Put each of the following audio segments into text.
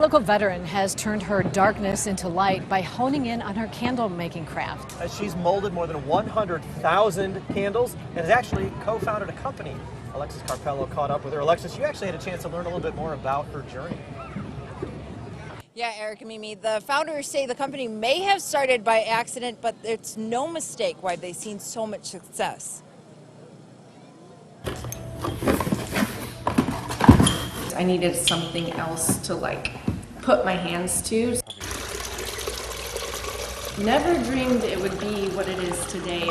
Local veteran has turned her darkness into light by honing in on her candle making craft. She's molded more than 100,000 candles and has actually co-founded a company. Alexis Carpello caught up with her. Alexis, you actually had a chance to learn a little bit more about her journey. Yeah, Eric and Mimi, the founders say the company may have started by accident, but it's no mistake why they've seen so much success. I needed something else to put my hands to. Never dreamed it would be what it is today.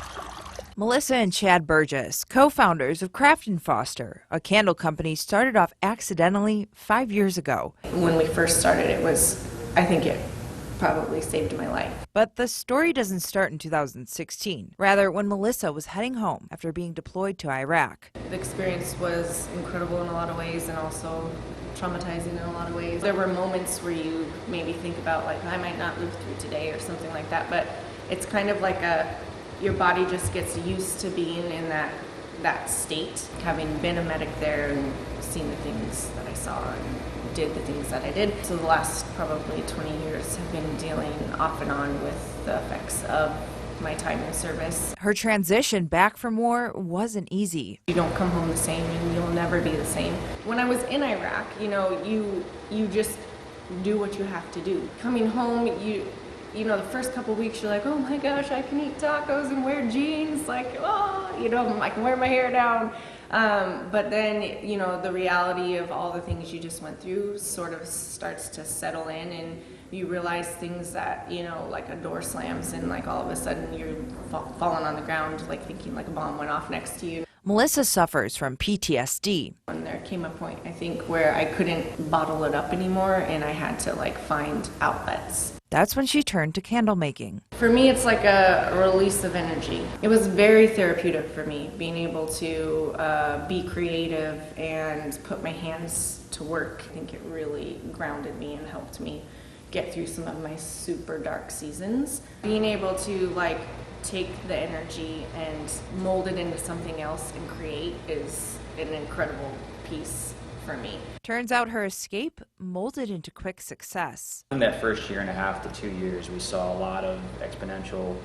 Melissa and Chad Burgess, co-founders of Craft & Foster, a candle company started off accidentally 5 years ago. When we first started, I think it probably saved my life. But the story doesn't start in 2016. Rather, when Melissa was heading home after being deployed to Iraq. The experience was incredible in a lot of ways and also traumatizing in a lot of ways. There were moments where you maybe think about I might not live through today or something like that, but it's kind of your body just gets used to being in that state. Having been a medic there and seen the things that I saw and did the things that I did. So the last probably 20 years have been dealing off and on with the effects of my time in service. Her transition back from war wasn't easy. You don't come home the same and you'll never be the same. When I was in Iraq, you just do what you have to do. Coming home, the first couple weeks you're like, oh my gosh, I can eat tacos and wear jeans, I can wear my hair down. But then, the reality of all the things you just went through sort of starts to settle in, and you realize things that, a door slams and all of a sudden you're falling on the ground, thinking a bomb went off next to you. Melissa suffers from PTSD. And there came a point, I think, where I couldn't bottle it up anymore and I had to find outlets. That's when she turned to candle making. For me, it's like a release of energy. It was very therapeutic for me, being able to be creative and put my hands to work. I think it really grounded me and helped me get through some of my super dark seasons. Being able to take the energy and mold it into something else and create is an incredible piece for me. Turns out her escape molded into quick success. In that first year and a half to 2 years, we saw a lot of exponential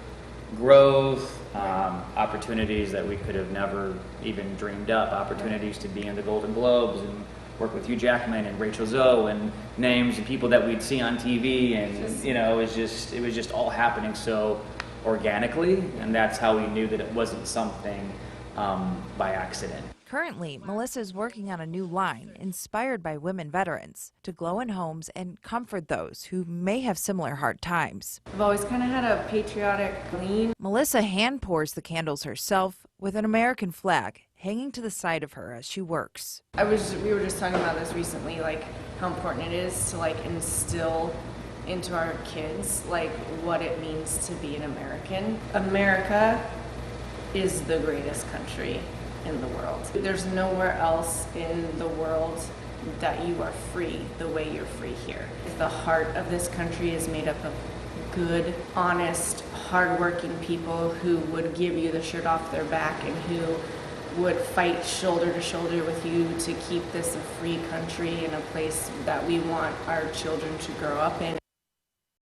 growth, opportunities that we could have never even dreamed up, opportunities to be in the Golden Globes and work with Hugh Jackman and Rachel Zoe and names and people that we'd see on TV, and it was just all happening so organically, and that's how we knew that it wasn't something by accident. Currently, Melissa is working on a new line inspired by women veterans to glow in homes and comfort those who may have similar hard times. I've always kind of had a patriotic lean. Melissa hand pours the candles herself with an American flag hanging to the side of her as she works. We were just talking about this recently, how important it is to instill into our kids what it means to be an American. America is the greatest country in the world. There's nowhere else in the world that you are free the way you're free here. The heart of this country is made up of good, honest, hardworking people who would give you the shirt off their back and who would fight shoulder to shoulder with you to keep this a free country and a place that we want our children to grow up in.